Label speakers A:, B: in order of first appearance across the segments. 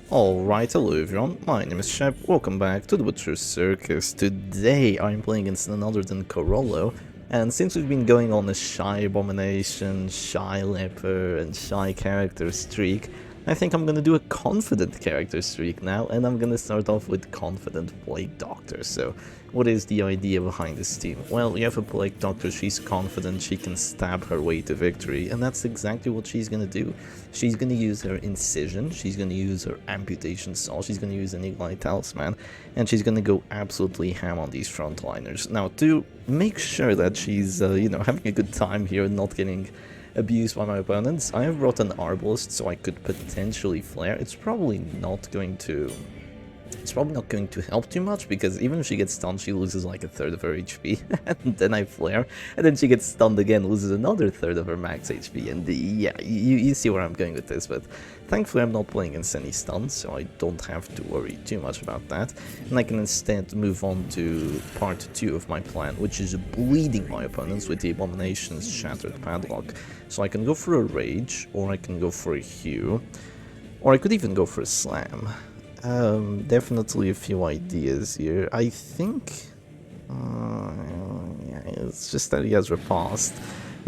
A: Alright, hello everyone, my name is Shep, welcome back to the Butcher's Circus. Today I'm playing against none other than Karollo, and since we've been going on a Shy Abomination, Shy Leper, and Shy character streak, I think I'm gonna do a Confident character streak now, and I'm gonna start off with Confident Plague Doctor. So, what is the idea behind this team? Well, you have a Plague Doctor, she's confident, she can stab her way to victory, and that's exactly what she's gonna do. She's gonna use her Incision, she's gonna use her Amputation Saw, she's gonna use an Eagle Eye Talisman, and she's gonna go absolutely ham on these frontliners. Now, to make sure that she's, having a good time here and not getting abused by my opponents, I have brought an Arbalist so I could potentially flare. It's probably not going to help too much, because even if she gets stunned, she loses like a third of her HP, and then I flare, and then she gets stunned again, loses another third of her max HP, and yeah, you see where I'm going with this, but thankfully I'm not playing against any stuns, so I don't have to worry too much about that, and I can instead move on to part 2 of my plan, which is bleeding my opponents with the Abomination's Shattered Padlock. So I can go for a Rage, or I can go for a Hew, or I could even go for a Slam. Definitely a few ideas here. I think... yeah, it's just that he has Riposte.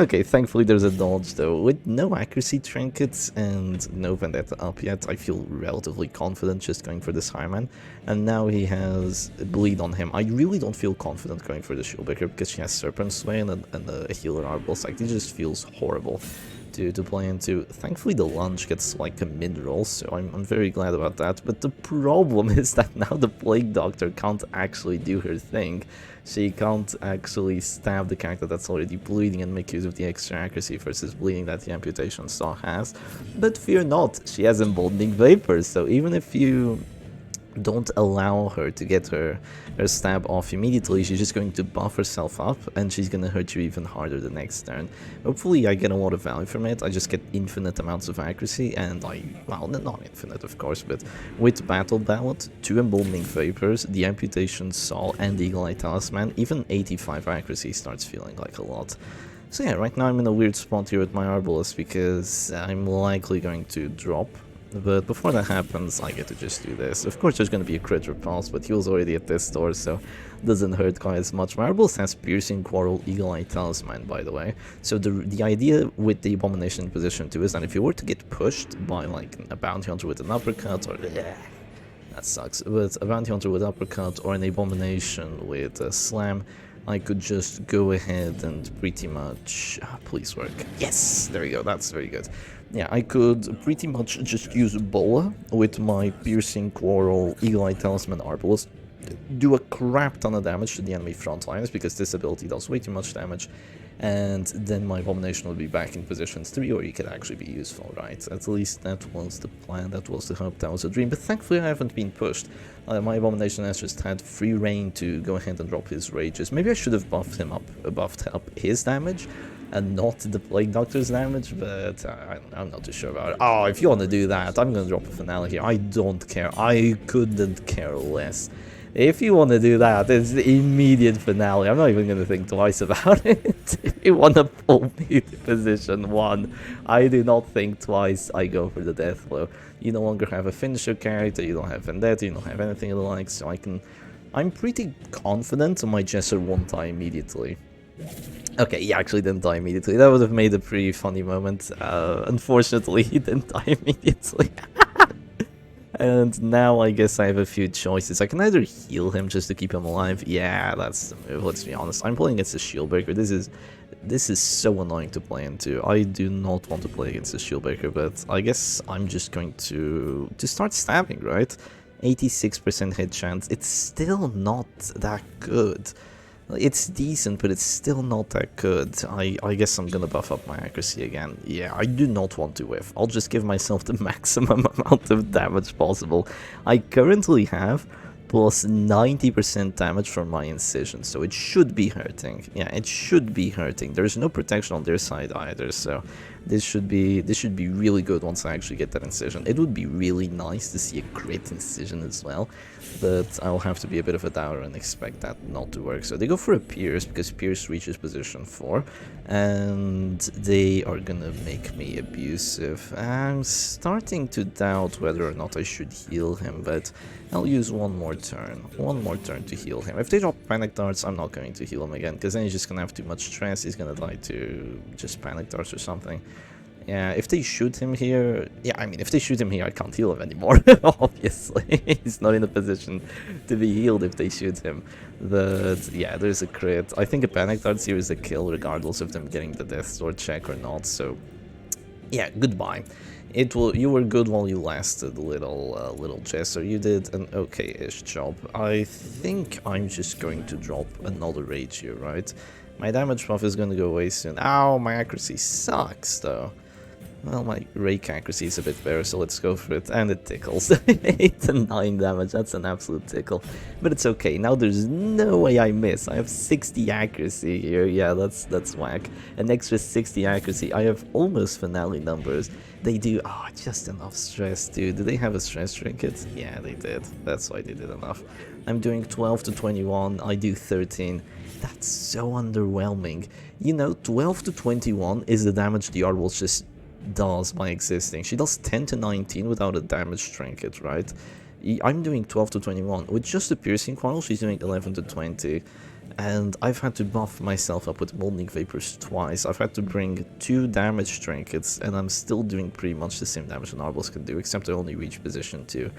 A: Okay, thankfully there's a dodge though. With no accuracy trinkets and no Vendetta up yet, I feel relatively confident just going for this Highman. And now he has Bleed on him. I really don't feel confident going for the Shieldbreaker because she has Serpent Sway and a Healer Arbalist. Like, it just feels horrible to play into. Thankfully the lunge gets like a mid-roll, so I'm very glad about that, but the problem is that now the Plague Doctor can't actually do her thing. She can't actually stab the character that's already bleeding and make use of the extra accuracy versus bleeding that the Amputation Saw has. But fear not, she has Emboldening Vapors, so even if you don't allow her to get her stab off immediately, she's just going to buff herself up and she's going to hurt you even harder the next turn. Hopefully I get a lot of value from it. I just get infinite amounts of accuracy, and well, not infinite of course, but with Battle Ballad, 2 Emboldening Vapors, the Amputation Saw and the Eagle Eye Talisman, even 85 accuracy starts feeling like a lot. So yeah, right now I'm in a weird spot here with my Arbalist because I'm likely going to drop. But before that happens, I get to just do this. Of course there's going to be a crit repulse, but he was already at this store, so doesn't hurt quite as much. My Arbalist has Piercing Quarrel, Eagle Eye Talisman, by the way. So the idea with the Abomination in position 2 is that if you were to get pushed by like a Bounty Hunter with an uppercut, or that sucks, but a Bounty Hunter with uppercut or an Abomination with a slam, I could just go ahead and pretty much... please work. Yes! There we go, that's very good. Yeah, I could pretty much just use Bola with my Piercing Quarrel, Eagle Eye Talisman, Arbalist, do a crap ton of damage to the enemy frontliners, because this ability does way too much damage, and then my Abomination would be back in positions 3 where he could actually be useful, right? At least that was the plan, that was the hope, that was the dream, but thankfully I haven't been pushed. My Abomination has just had free reign to go ahead and drop his Rages. Maybe I should have buffed up his damage, and not the Plague Doctor's damage, but I'm not too sure about it. Oh, if you want to do that, I'm gonna drop a Finale here. I don't care. I couldn't care less. If you want to do that, it's the immediate Finale. I'm not even going to think twice about it. If you want to pull me to position 1, I do not think twice. I go for the death blow. You no longer have a finisher character, you don't have Vendetta, you don't have anything of the like, so I'm pretty confident my Jesser won't die immediately. Okay, he actually didn't die immediately. That would have made a pretty funny moment. Unfortunately, he didn't die immediately. And now I guess I have a few choices. I can either heal him just to keep him alive. Yeah, that's the move, let's be honest. I'm playing against a Shieldbreaker. This is so annoying to play into. I do not want to play against a Shieldbreaker, but I guess I'm just going to start stabbing, right? 86% hit chance. It's still not that good. It's decent, but it's still not that good. I guess I'm gonna buff up my accuracy again. Yeah, I do not want to whiff. I'll just give myself the maximum amount of damage possible. I currently have plus 90% damage from my Incision, so it should be hurting. Yeah, it should be hurting. There's no protection on their side either, so This should be really good once I actually get that incision. It would be really nice to see a crit incision as well, but I'll have to be a bit of a doubter and expect that not to work. So they go for a Pierce because Pierce reaches position 4, and they are gonna make me abusive. I'm starting to doubt whether or not I should heal him, but I'll use one more turn to heal him. If they drop panic darts, I'm not going to heal him again, because then he's just gonna have too much stress. He's gonna die to just panic darts or something. Yeah, if they shoot him here, yeah, I mean, if they shoot him here, I can't heal him anymore, obviously. He's not in a position to be healed if they shoot him. But, yeah, there's a crit. I think a panic darts here is a kill, regardless of them getting the death sword check or not, so, yeah, goodbye. You were good while you lasted, little Jesser. You did an okay-ish job. I think I'm just going to drop another rage here, right? My damage buff is going to go away soon. Ow, my accuracy sucks, though. Well, my rake accuracy is a bit better, so let's go for it. And it tickles. 8 and 9 damage, that's an absolute tickle. But it's okay, now there's no way I miss. I have 60 accuracy here, yeah, that's whack. An extra 60 accuracy, I have almost finale numbers. They do, just enough stress, dude. Do they have a stress trinket? Yeah, they did. That's why they did enough. I'm doing 12 to 21, I do 13. That's so underwhelming. You know, 12 to 21 is the damage the Arbol just does by existing. She does 10 to 19 without a damage trinket, right? I'm doing 12 to 21. With just a piercing coil, she's doing 11 to 20. And I've had to buff myself up with Moldening Vapors twice. I've had to bring 2 damage trinkets, and I'm still doing pretty much the same damage an Arbos can do, except I only reach position 2.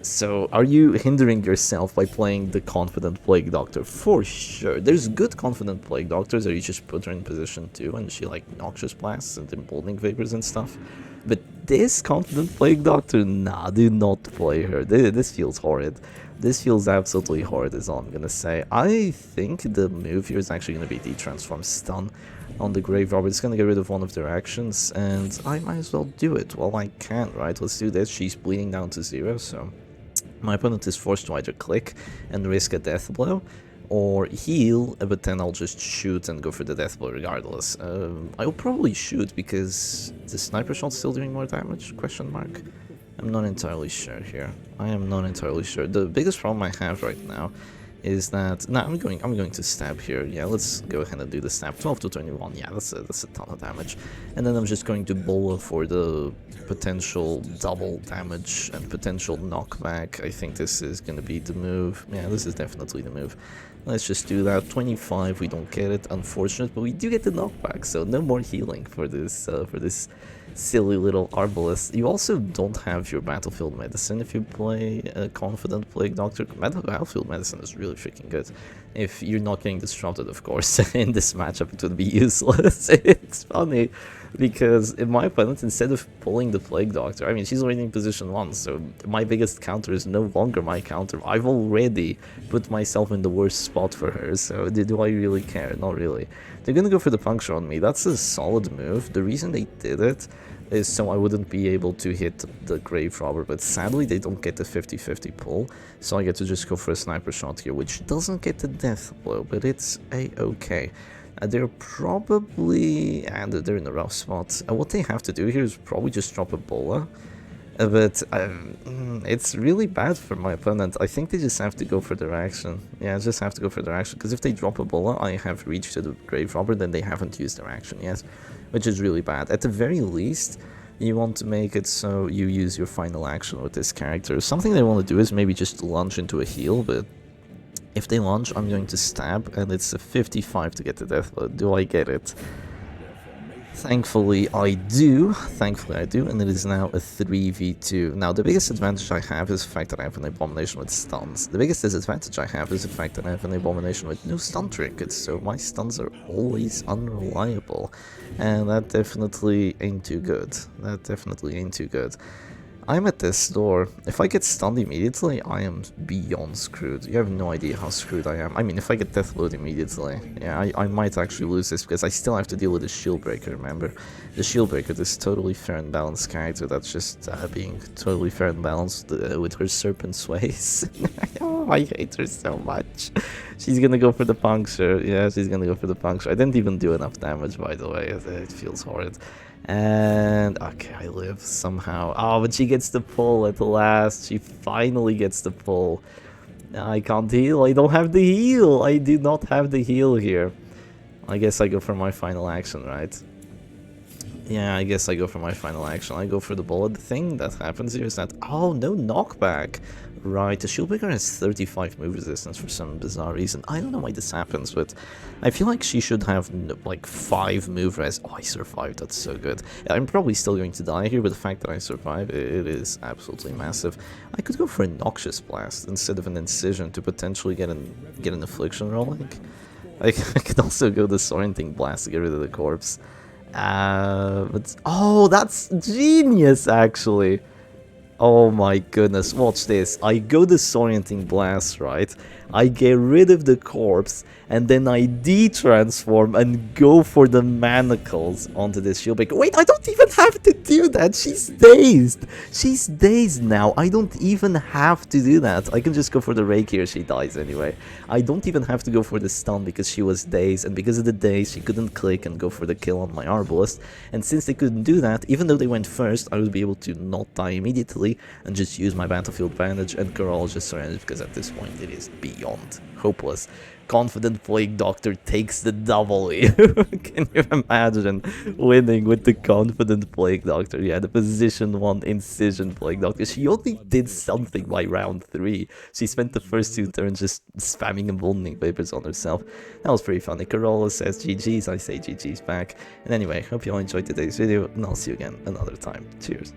A: So, are you hindering yourself by playing the Confident Plague Doctor? For sure. There's good Confident Plague Doctors that you just put her in position 2 and she like Noxious Blasts and Emboldening Vapors and stuff. But this Confident Plague Doctor, nah, do not play her. This feels horrid. This feels absolutely horrid is all I'm gonna say. I think the move here is actually gonna be the Transform Stun on the Grave Robber. It's gonna get rid of one of their actions, and I might as well do it while I can, right? Let's do this. She's bleeding down to 0, so my opponent is forced to either click and risk a death blow, or heal, but then I'll just shoot and go for the death blow regardless. I'll probably shoot because the sniper shot's still doing more damage, question mark. I'm not entirely sure here. I am not entirely sure. The biggest problem I have right now is that... Nah, I'm going to stab here. Yeah, let's go ahead and do the stab. 12 to 21. Yeah, that's a ton of damage. And then I'm just going to bola for the potential double damage and potential knockback. I think this is going to be the move. Yeah, this is definitely the move. Let's just do that. 25, we don't get it, unfortunate, but we do get the knockback, so no more healing for this silly little Arbalest. You also don't have your Battlefield Medicine if you play a Confident Plague Doctor. Battlefield Medicine is really freaking good. If you're not getting disrupted, of course, in this matchup it would be useless. It's funny, because in my opponent, instead of pulling the Plague Doctor, I mean, she's already in position 1, so my biggest counter is no longer my counter. I've already put myself in the worst spot for her, so do I really care? Not really. They're gonna go for the puncture on me. That's a solid move. The reason they did it is so I wouldn't be able to hit the Grave Robber, but sadly they don't get the 50-50 pull, so I get to just go for a sniper shot here, which doesn't get the death blow, but it's a-okay. They're probably... and they're in a rough spot. What they have to do here is probably just drop a bola, but it's really bad for my opponent. I think they just have to go for their action. Yeah, just have to go for their action, because if they drop a bola, I have reached to the Grave Robber, then they haven't used their action yet, which is really bad. At the very least, you want to make it so you use your final action with this character. Something they want to do is maybe just lunge into a heal, but if they launch, I'm going to stab, and it's a 55 to get the death blow. Do I get it? Thankfully I do, and it is now a 3v2. Now, the biggest advantage I have is the fact that I have an Abomination with stuns. The biggest disadvantage I have is the fact that I have an Abomination with no stun trinkets, so my stuns are always unreliable. And that definitely ain't too good. I'm at this door. If I get stunned immediately, I am beyond screwed. You have no idea how screwed I am. I mean, if I get deathload immediately, yeah, I might actually lose this, because I still have to deal with the Shield Breaker, remember? The Shield Breaker, this totally fair and balanced character that's just being totally fair and balanced with her serpent sways. Oh, I hate her so much. She's gonna go for the puncture. Yeah, she's gonna go for the puncture. I didn't even do enough damage, by the way. It feels horrid. And okay, I live somehow. Oh, but she gets the pull at last. She finally gets the pull. I can't heal. I don't have the heal. I do not have the heal here. I guess I go for my final action, right? Yeah, I guess I go for my final action. I go for the bullet. The thing that happens here is that... Oh, no knockback. Right, the Shieldbreaker has 35 move resistance for some bizarre reason. I don't know why this happens, but I feel like she should have, like, 5 move res. Oh, I survived. That's so good. I'm probably still going to die here, but the fact that I survive, it is absolutely massive. I could go for a Noxious Blast instead of an Incision to potentially get an Affliction rolling. I could also go the Disorienting Blast to get rid of the corpse. But oh, that's genius, actually. Oh my goodness, watch this. I go Disorienting Blast, right? I get rid of the corpse, and then I de-transform and go for the manacles onto this Shieldbreaker. Wait, I don't even have to do that. She's dazed. She's dazed now. I don't even have to do that. I can just go for the Rake here. She dies anyway. I don't even have to go for the stun because she was dazed, and because of the daze, she couldn't click and go for the kill on my Arbalest. And since they couldn't do that, even though they went first, I would be able to not die immediately and just use my Battlefield Bandage, and Karollo just surrendered because at this point it is beyond hopeless. Confident Plague Doctor takes the W. Can you imagine winning with the Confident Plague Doctor? Yeah, the position 1 Incision Plague Doctor. She only did something by round 3. She spent the first 2 turns just spamming Emboldening Vapors on herself. That was pretty funny. Karollo says GG's, I say GG's back. And anyway, hope you all enjoyed today's video, and I'll see you again another time. Cheers.